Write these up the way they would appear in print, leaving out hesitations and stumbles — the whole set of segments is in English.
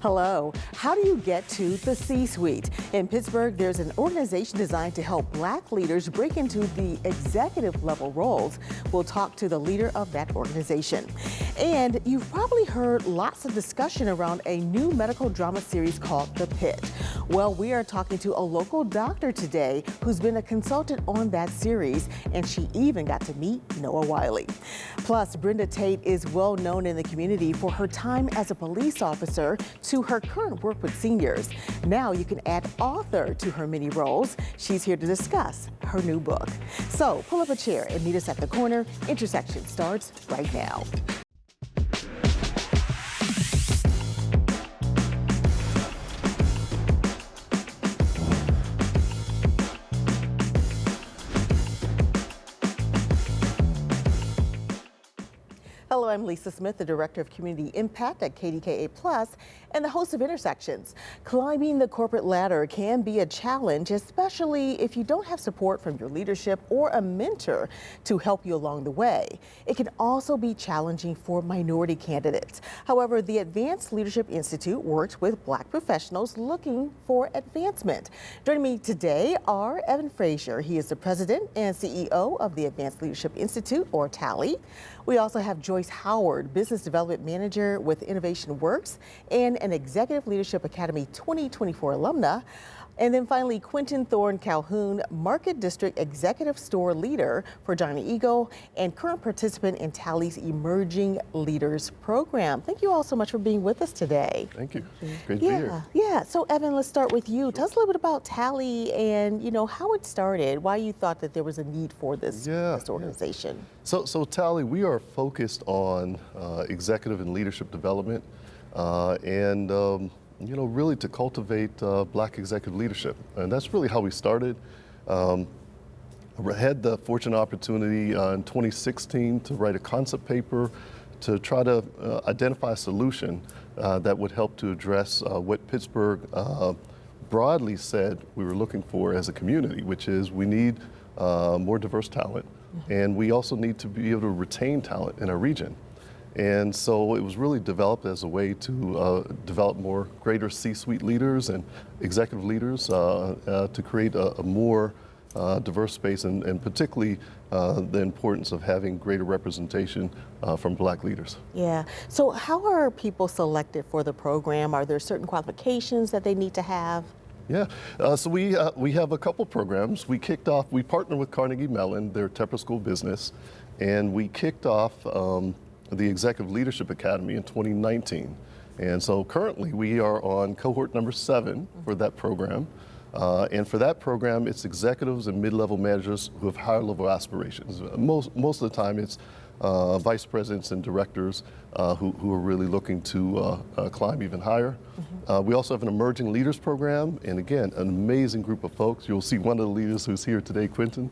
Hello. How do you get to the C-suite? In Pittsburgh, there's an organization designed to help Black leaders break into the executive level roles. We'll talk to the leader of that organization. And you've probably heard lots of discussion around a new medical drama series called The Pitt. Well, we are talking to a local doctor today who's been a consultant on that series, and she even got to meet Noah Wiley. Plus, Brenda Tate is well known in the community for her time as a police officer to her current work with seniors. Now you can add author to her many roles. She's here to discuss her new book. So pull up a chair and meet us at the corner. Intersection starts right now. Hello, I'm Lisa Smith, the Director of Community Impact at KDKA+, and the host of Intersections. Climbing the corporate ladder can be a challenge, especially if you don't have support from your leadership or a mentor to help you along the way. It can also be challenging for minority candidates. However, the Advanced Leadership Institute works with Black professionals looking for advancement. Joining me today are Evan Frazier. He is the President and CEO of the Advanced Leadership Institute, or TALI. We also have Joyce Howard, Business Development Manager with Innovation Works and an Executive Leadership Academy 2024 alumna. And then finally, Quentin Thorne Calhoun, Market District Executive Store Leader for Johnny Eagle and current participant in TALI's Emerging Leaders Program. Thank you all so much for being with us today. Thank you. Great to be here. Yeah. So Evan, let's start with you. Tell us a little bit about TALI and how it started, why you thought that there was a need for this organization. So TALI, we are focused on executive and leadership development really to cultivate Black executive leadership. And that's really how we started. I had the fortunate opportunity in 2016 to write a concept paper to try to identify a solution that would help to address what Pittsburgh broadly said we were looking for as a community, which is we need more diverse talent, and we also need to be able to retain talent in our region. And so it was really developed as a way to develop more greater C-suite leaders and executive leaders to create a more diverse space, and particularly the importance of having greater representation from Black leaders. Yeah. So how are people selected for the program? Are there certain qualifications that they need to have? Yeah, so we have a couple programs. We partnered with Carnegie Mellon, their Tepper School of Business, and we kicked off the Executive Leadership Academy in 2019. And so currently we are on cohort number 7 for that program. And for that program, it's executives and mid-level managers who have higher level aspirations. Most of the time it's vice presidents and directors who are really looking to climb even higher. We also have an Emerging Leaders Program, and again, an amazing group of folks. You'll see one of the leaders who's here today, Quentin,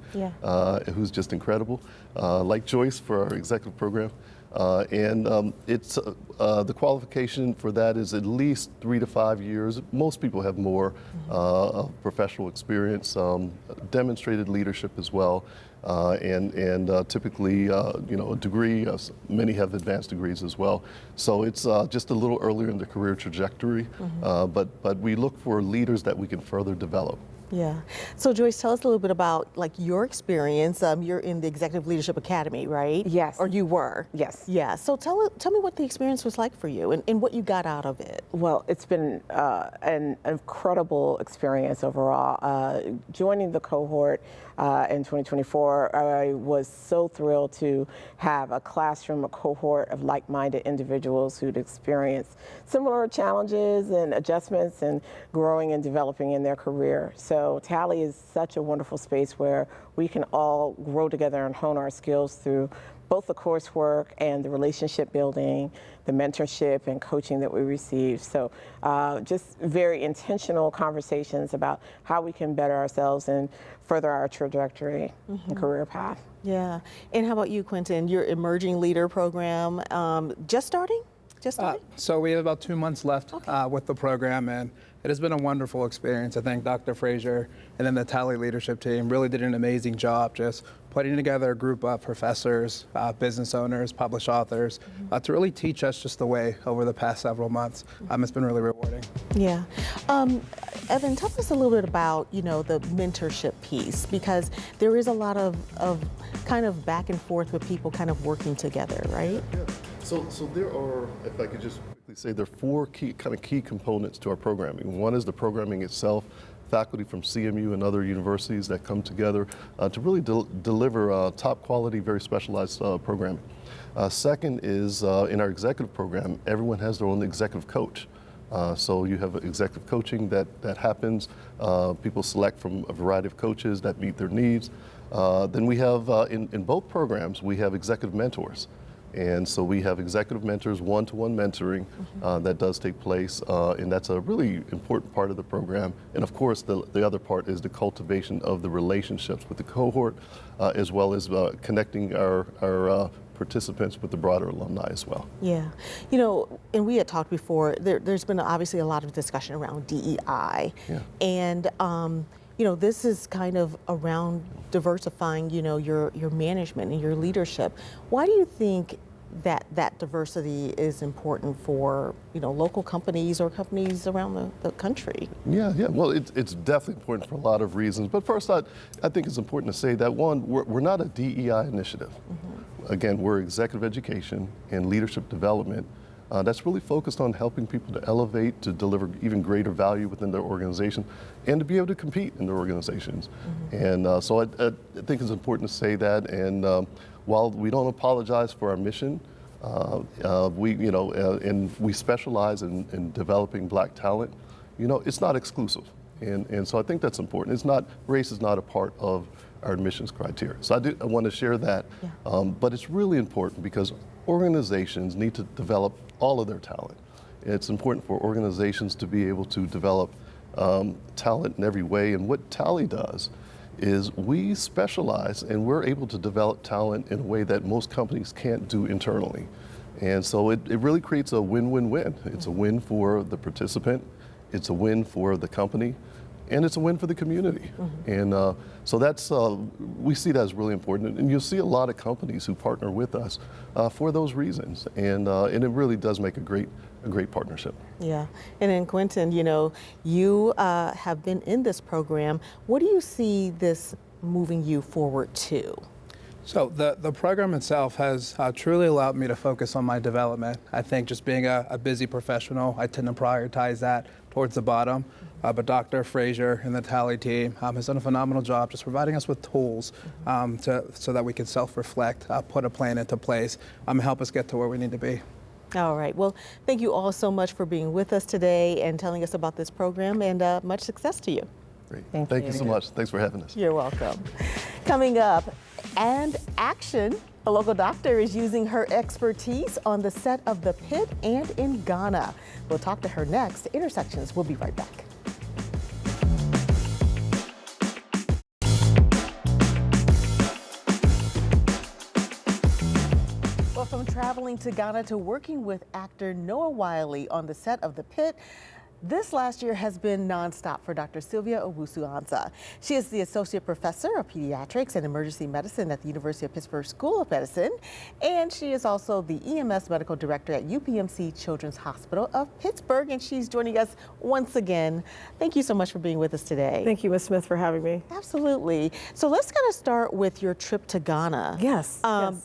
who's just incredible, like Joyce for our executive program. It's the qualification for that is at least 3 to 5 years. Most people have more of professional experience, demonstrated leadership as well, and typically, a degree. Many have advanced degrees as well. So it's just a little earlier in the career trajectory, but we look for leaders that we can further develop. Yeah. So Joyce, tell us a little bit about your experience. You're in the Executive Leadership Academy, right? Yes. Or you were? Yes. Yeah. So tell me what the experience was like for you and what you got out of it. Well, it's been an incredible experience overall. Joining the cohort in 2024, I was so thrilled to have a cohort of like-minded individuals who'd experienced similar challenges and adjustments and growing and developing in their career. So TALI is such a wonderful space where we can all grow together and hone our skills through both the coursework and the relationship building, the mentorship and coaching that we receive. So just very intentional conversations about how we can better ourselves and further our trajectory and career path. Yeah. And how about you, Quentin? Your Emerging Leader Program, just starting? just started? So we have about 2 months left with the program, and it has been a wonderful experience. I think Dr. Frazier and then the TALI leadership team really did an amazing job just putting together a group of professors, business owners, published authors to really teach us just the way over the past several months. It's been really rewarding. Yeah. Evan, tell us a little bit about, the mentorship piece, because there is a lot of kind of back and forth with people kind of working together, right? Yeah. So there are, if I could just quickly say, there are four key components to our programming. One is the programming itself, faculty from CMU and other universities that come together to really deliver top quality, very specialized programming. Second is in our executive program, everyone has their own executive coach. So you have executive coaching that happens. People select from a variety of coaches that meet their needs. Then we have, in both programs, we have executive mentors. And so we have executive mentors, one-to-one mentoring that does take place, and that's a really important part of the program. And of course, the other part is the cultivation of the relationships with the cohort, as well as connecting our participants with the broader alumni as well. Yeah. And we had talked before, there's been obviously a lot of discussion around DEI. Yeah. And, this is kind of around diversifying, your management and your leadership. Why do you think that diversity is important for, local companies or companies around the country? Yeah. Well, it's definitely important for a lot of reasons. But first, I think it's important to say that, one, we're not a DEI initiative. Again, we're executive education and leadership development that's really focused on helping people to elevate, to deliver even greater value within their organization, and to be able to compete in their organizations. And so I think it's important to say that. And while we don't apologize for our mission, and we specialize in developing Black talent, it's not exclusive. And so I think that's important. Race is not a part of our admissions criteria. So I want to share that. Yeah. But it's really important because organizations need to develop all of their talent. It's important for organizations to be able to develop talent in every way. And what TALI does is we specialize and we're able to develop talent in a way that most companies can't do internally. And so it really creates a win-win-win. It's a win for the participant, it's a win for the company, and it's a win for the community. And so that's, we see that as really important. And you'll see a lot of companies who partner with us for those reasons. And it really does make a great partnership. Yeah. And then Quentin, you have been in this program. What do you see this moving you forward to? So the program itself has truly allowed me to focus on my development. I think just being a busy professional, I tend to prioritize that towards the bottom. But Dr. Frazier and the TALI team has done a phenomenal job just providing us with tools so that we can self-reflect, put a plan into place, and help us get to where we need to be. All right. Well, thank you all so much for being with us today and telling us about this program, and much success to you. Great. Thank you so much. Thanks for having us. You're welcome. Coming up, and action. A local doctor is using her expertise on the set of the Pitt and in Ghana. We'll talk to her next. Intersections. We'll be right back. Well, from traveling to Ghana to working with actor Noah Wiley on the set of the Pitt, this last year has been nonstop for Dr. Sylvia Owusu-Ansah. She is the Associate Professor of Pediatrics and Emergency Medicine at the University of Pittsburgh School of Medicine, and she is also the EMS Medical Director at UPMC Children's Hospital of Pittsburgh, and she's joining us once again. Thank you so much for being with us today. Thank you, Ms. Smith, for having me. Absolutely. So let's kind of start with your trip to Ghana. Yes.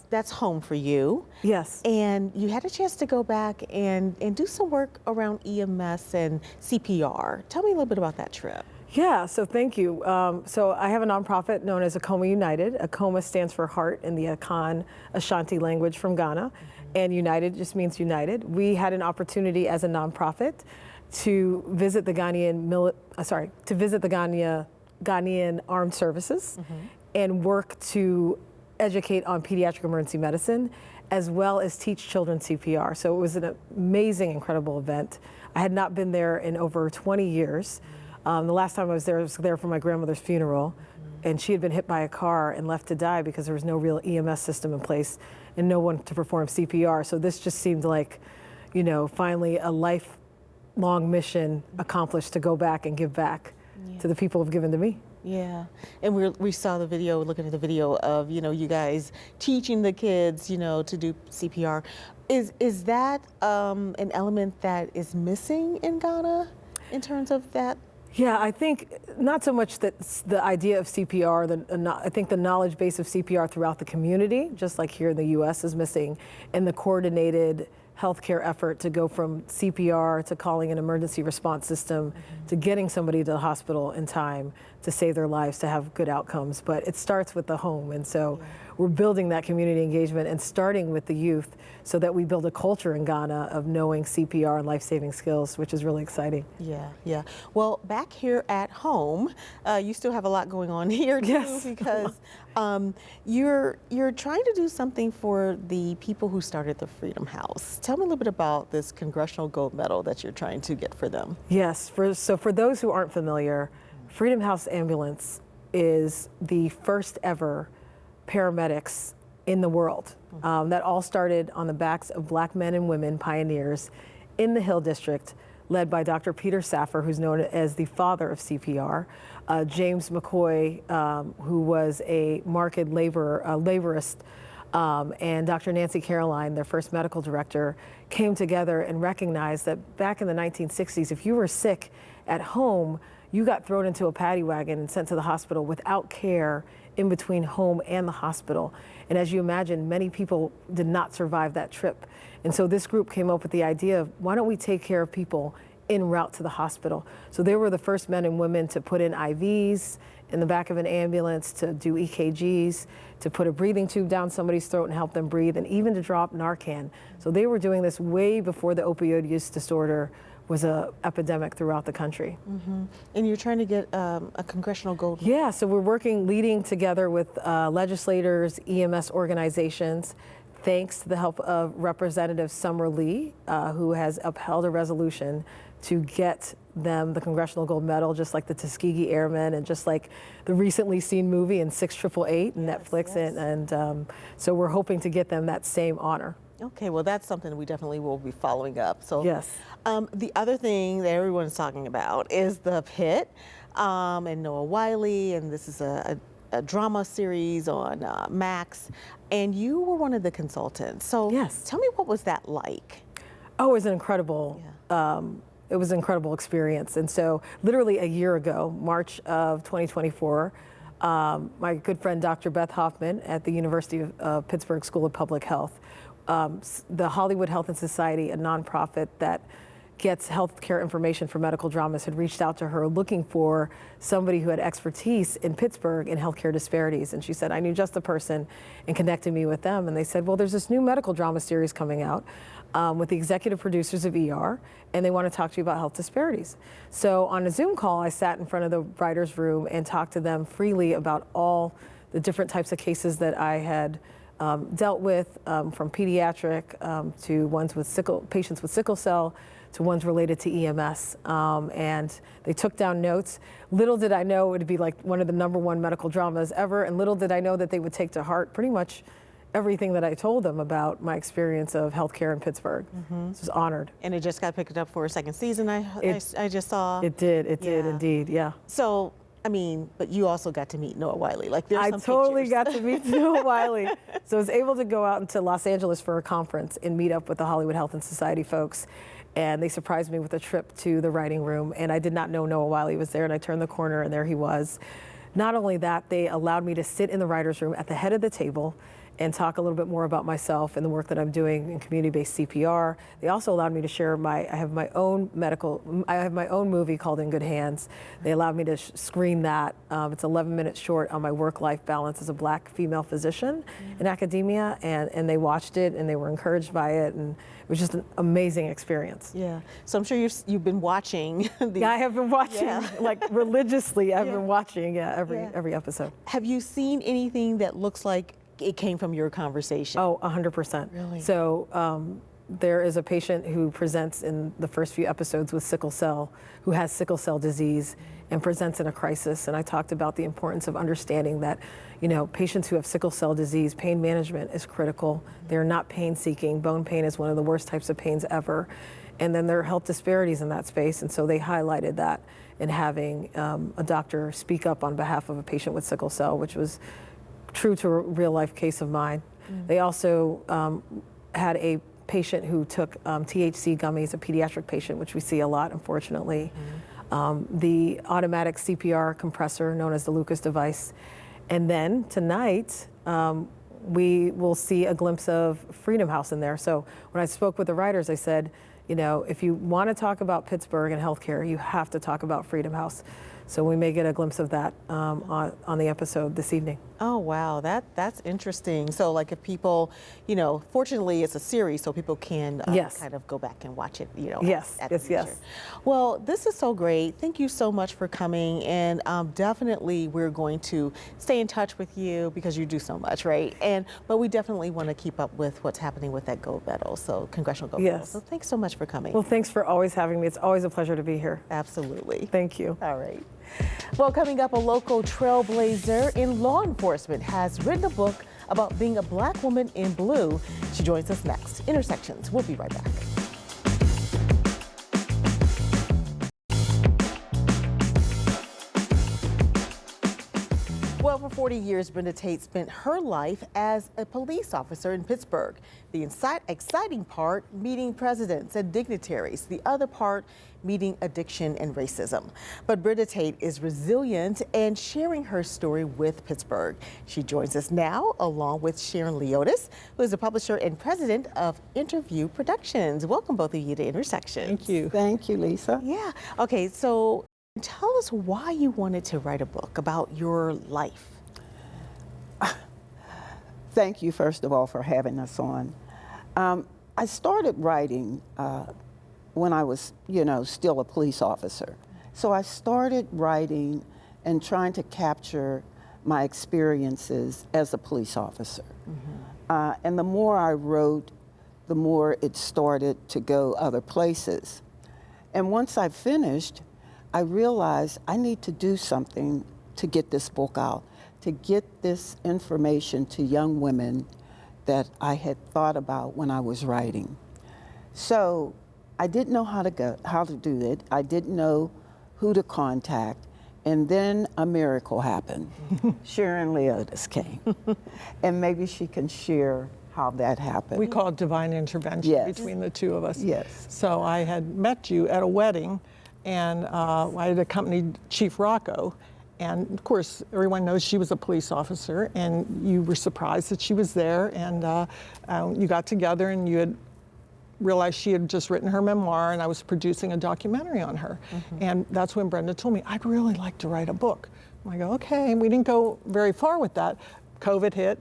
That's home for you. Yes. And you had a chance to go back and do some work around EMS and CPR. Tell me a little bit about that trip. Yeah, so thank you. So I have a nonprofit known as Akoma United. Akoma stands for heart in the Akan Ashanti language from Ghana, and United just means united. We had an opportunity as a nonprofit to visit the Ghanaian Armed Services and work to educate on pediatric emergency medicine, as well as teach children CPR. So it was an amazing, incredible event. I had not been there in over 20 years. The last time I was there for my grandmother's funeral, and she had been hit by a car and left to die because there was no real EMS system in place and no one to perform CPR. So this just seemed like, finally a lifelong mission accomplished to go back and give back to the people who've given to me. Yeah, and we saw the video, looking at the video of, you guys teaching the kids, to do CPR. Is that an element that is missing in Ghana in terms of that? Yeah, I think not so much that the idea of CPR, I think the knowledge base of CPR throughout the community, just like here in the US, is missing, and the coordinated healthcare effort to go from CPR to calling an emergency response system to getting somebody to the hospital in time to save their lives, to have good outcomes. But it starts with the home, and so we're building that community engagement and starting with the youth so that we build a culture in Ghana of knowing CPR and life-saving skills, which is really exciting. Yeah. Well, back here at home, you still have a lot going on here too, because you're trying to do something for the people who started the Freedom House. Tell me a little bit about this Congressional Gold Medal that you're trying to get for them. Yes, so for those who aren't familiar, Freedom House Ambulance is the first ever paramedics in the world. That all started on the backs of Black men and women pioneers in the Hill District, led by Dr. Peter Saffer, who's known as the father of CPR, James McCoy, who was a marked laborist, and Dr. Nancy Caroline, their first medical director, came together and recognized that back in the 1960s, if you were sick at home, you got thrown into a paddy wagon and sent to the hospital without care in between home and the hospital. And as you imagine, many people did not survive that trip. And so this group came up with the idea of, why don't we take care of people en route to the hospital? So they were the first men and women to put in IVs in the back of an ambulance, to do EKGs, to put a breathing tube down somebody's throat and help them breathe, and even to drop Narcan. So they were doing this way before the opioid use disorder was an epidemic throughout the country. And you're trying to get a Congressional Gold Medal? Yeah, so we're leading together with legislators, EMS organizations, thanks to the help of Representative Summer Lee, who has upheld a resolution to get them the Congressional Gold Medal, just like the Tuskegee Airmen and just like the recently seen movie in 6888 and Netflix. And so we're hoping to get them that same honor. Okay, well, that's something we definitely will be following up. So, yes. The other thing that everyone's talking about is the Pitt and Noah Wiley, and this is a drama series on Max, and you were one of the consultants. So, yes. Tell me, what was that like? Oh, it was an incredible. It was an incredible experience. And so, literally a year ago, March of 2024. My good friend Dr. Beth Hoffman at the University of Pittsburgh School of Public Health, the Hollywood Health and Society, a nonprofit that gets healthcare information for medical dramas, had reached out to her looking for somebody who had expertise in Pittsburgh in healthcare disparities. And she said, I knew just the person, and connected me with them. And they said, well, there's this new medical drama series coming out with the executive producers of ER, and they want to talk to you about health disparities. So on a Zoom call, I sat in front of the writer's room and talked to them freely about all the different types of cases that I had dealt with, from pediatric to ones with patients with sickle cell, to ones related to EMS. And they took down notes. Little did I know it would be like one of the #1 medical dramas ever, and little did I know that they would take to heart pretty much everything that I told them about my experience of healthcare in Pittsburgh. So I was honored. And it just got picked up for a second season, I just saw. It did indeed, yeah. So, I mean, but you also got to meet Noah Wiley. Like, there's some totally pictures. got to meet Noah Wiley. So I was able to go out into Los Angeles for a conference and meet up with the Hollywood Health and Society folks. And they surprised me with a trip to the writing room. And I did not know Noah Wiley was there. And I turned the corner and there he was. Not only that, they allowed me to sit in the writer's room at the head of the table and talk a little bit more about myself and the work that I'm doing in community-based CPR. They also allowed me to share I have my own movie called In Good Hands. They allowed me to screen that. It's 11 minutes short on my work-life balance as a Black female physician in academia, and they watched it and they were encouraged by it, and it was just an amazing experience. Yeah, so I'm sure you've been watching. Yeah, I have been watching, like religiously. I've been watching, every episode. Have you seen anything that looks like it came from your conversation? Oh, 100%. Really? So there is a patient who presents in the first few episodes with sickle cell, who has sickle cell disease and presents in a crisis. And I talked about the importance of understanding that, patients who have sickle cell disease, pain management is critical. They're not pain seeking. Bone pain is one of the worst types of pains ever. And then there are health disparities in that space. And so they highlighted that in having a doctor speak up on behalf of a patient with sickle cell, which was true to a real life case of mine. They also had a patient who took THC gummies, a pediatric patient, which we see a lot, unfortunately. The automatic CPR compressor, known as the Lucas device. And then tonight, we will see a glimpse of Freedom House in there. So when I spoke with the writers, I said, if you want to talk about Pittsburgh and healthcare, you have to talk about Freedom House. So we may get a glimpse of that on the episode this evening. Oh, wow, that's interesting. So like if people, fortunately it's a series, so people can Yes. kind of go back and watch it, Yes, at the yes, yes. future. Well, this is so great. Thank you so much for coming. And definitely we're going to stay in touch with you because you do so much, right? But we definitely want to keep up with what's happening with that gold medal, so congressional gold medal. Yes. So thanks so much for coming. Well, thanks for always having me. It's always a pleasure to be here. Absolutely. Thank you. All right. Well, coming up, a local trailblazer in law enforcement has written a book about being a Black woman in blue. She joins us next. Intersections. We'll be right back. Well, for 40 years, Brenda Tate spent her life as a police officer in Pittsburgh. The exciting part, meeting presidents and dignitaries. The other part, meeting addiction and racism. But Brenda Tate is resilient and sharing her story with Pittsburgh. She joins us now along with Sharon Leotis, who is the publisher and president of Interview Productions. Welcome both of you to Intersections. Thank you. Thank you, Lisa. Yeah. Okay, so tell us why you wanted to write a book about your life. Thank you, first of all, for having us on. I started writing when I was, still a police officer. So I started writing and trying to capture my experiences as a police officer. And the more I wrote, the more it started to go other places. And once I finished, I realized I need to do something to get this book out, to get this information to young women that I had thought about when I was writing. So I didn't know how to do it. I didn't know who to contact. And then a miracle happened. Sharon Leotis came. And maybe she can share how that happened. We call it divine intervention Yes. between the two of us. Yes. So I had met you at a wedding, and I had accompanied Chief Rocco. And of course, everyone knows she was a police officer, and you were surprised that she was there. And you got together, and you had realized she had just written her memoir, and I was producing a documentary on her. And that's when Brenda told me, I'd really like to write a book. I go, okay. And we didn't go very far with that. COVID hit.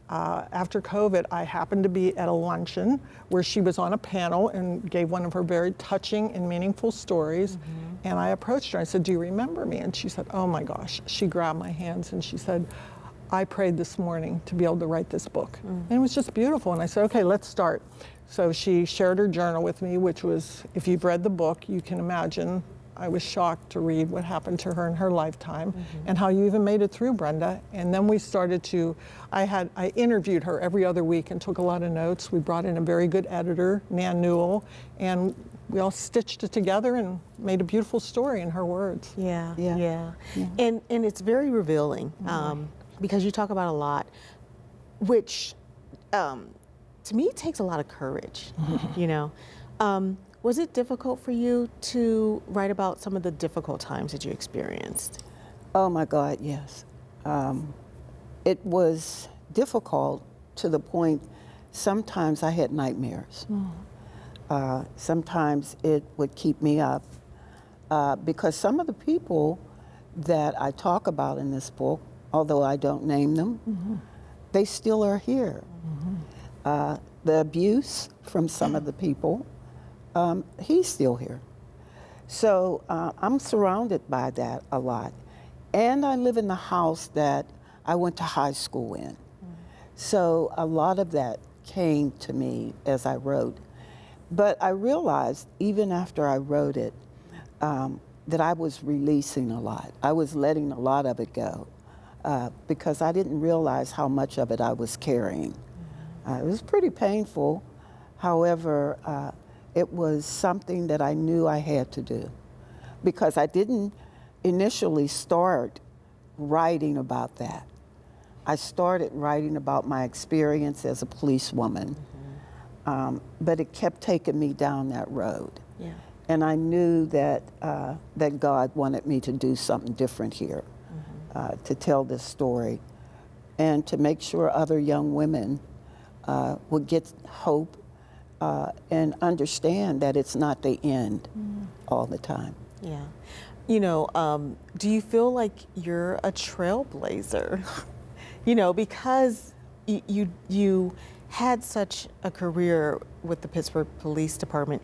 After COVID, I happened to be at a luncheon where she was on a panel and gave one of her very touching and meaningful stories. And I approached her. I said, do you remember me? And she said, oh my gosh. She grabbed my hands and she said, I prayed this morning to be able to write this book. And it was just beautiful. And I said, okay, let's start. So she shared her journal with me, which was, if you've read the book, you can imagine I was shocked to read what happened to her in her lifetime and how you even made it through, Brenda. And then we started to, I interviewed her every other week and took a lot of notes. We brought in a very good editor, Nan Newell, and we all stitched it together and made a beautiful story in her words. Yeah. Yeah. And it's very revealing because you talk about a lot, which to me takes a lot of courage, Was it difficult for you to write about some of the difficult times that you experienced? Oh my God, yes. It was difficult to the point sometimes I had nightmares. Sometimes it would keep me up because some of the people that I talk about in this book, although I don't name them, they still are here. The abuse from some of the people, he's still here. So I'm surrounded by that a lot. And I live in the house that I went to high school in. So a lot of that came to me as I wrote. But I realized, even after I wrote it, that I was releasing a lot. I was letting a lot of it go because I didn't realize how much of it I was carrying. It was pretty painful. However, it was something that I knew I had to do because I didn't initially start writing about that. I started writing about my experience as a policewoman, but it kept taking me down that road. Yeah. And I knew that, that God wanted me to do something different here, to tell this story, and to make sure other young women would get hope and understand that it's not the end all the time. Yeah. You know, do you feel like you're a trailblazer? You know, because you had such a career with the Pittsburgh Police Department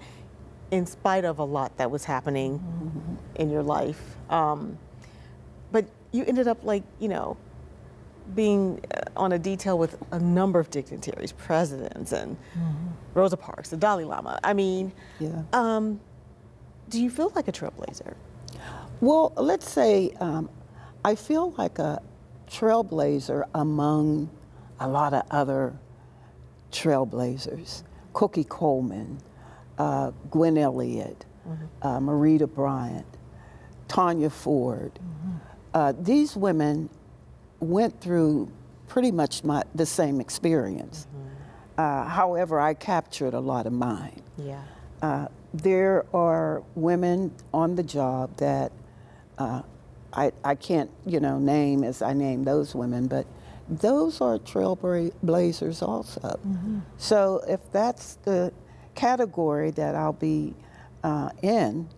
in spite of a lot that was happening in your life. But you ended up, like, you know, being on a detail with a number of dignitaries, presidents, and Rosa Parks, the Dalai Lama. I mean, do you feel like a trailblazer? Well, let's say I feel like a trailblazer among a lot of other trailblazers. Cookie Coleman, Gwen Elliott, Marita Bryant, Tanya Ford. These women went through pretty much the same experience. However, I captured a lot of mine. Yeah. There are women on the job that I can't, you know, name as I name those women, but those are trailblazers also. So if that's the category that I'll be in,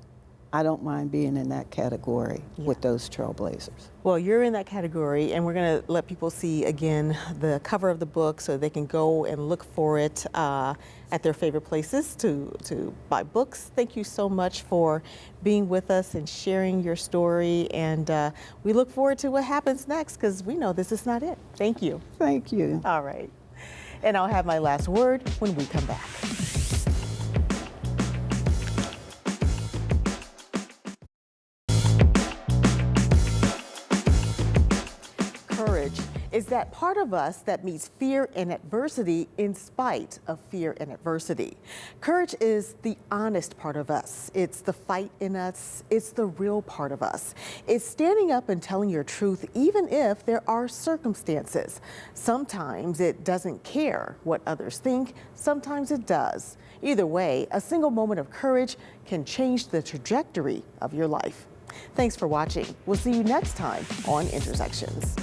I don't mind being in that category with those trailblazers. Well, you're in that category, and we're going to let people see again the cover of the book so they can go and look for it at their favorite places to buy books. Thank you so much for being with us and sharing your story, and we look forward to what happens next because we know this is not it. Thank you. Thank you. All right. And I'll have my last word when we come back. Courage is that part of us that meets fear and adversity in spite of fear and adversity. Courage is the honest part of us. It's the fight in us. It's the real part of us. It's standing up and telling your truth even if there are circumstances. Sometimes it doesn't care what others think. Sometimes it does. Either way, a single moment of courage can change the trajectory of your life. Thanks for watching. We'll see you next time on Intersections.